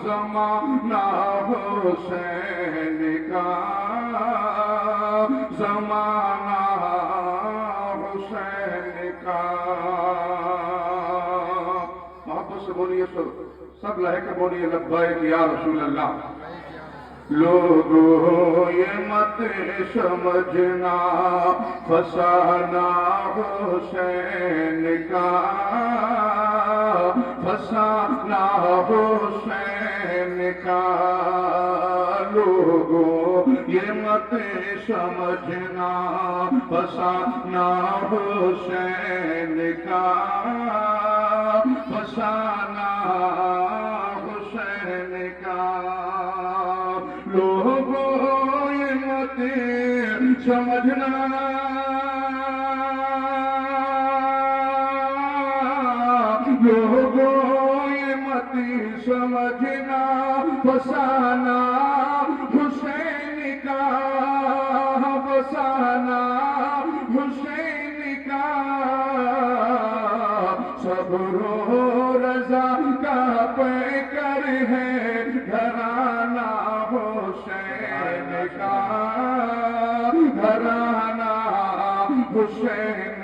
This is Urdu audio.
زمانہ حسین کا، زمانہ حسین کا۔ محبت سے بولیے، سب لہے کے بولیے لبیک یا رسول اللہ۔ لوگوں یہ مت سمجھنا فسانہ حسین کا، فسانہ حسین کا۔ لوگوں یہ مت سمجھنا فسانہ حسین کا، فسانہ حسین کا۔ لوگوں یہ مت سمجھنا لوگوں یہ مت سمجھنا فسانہ حسین کا، فسانہ حسین کا۔ صبر و رضا کا پیکر ہے گھرانہ حسین کا، گھرانہ حسین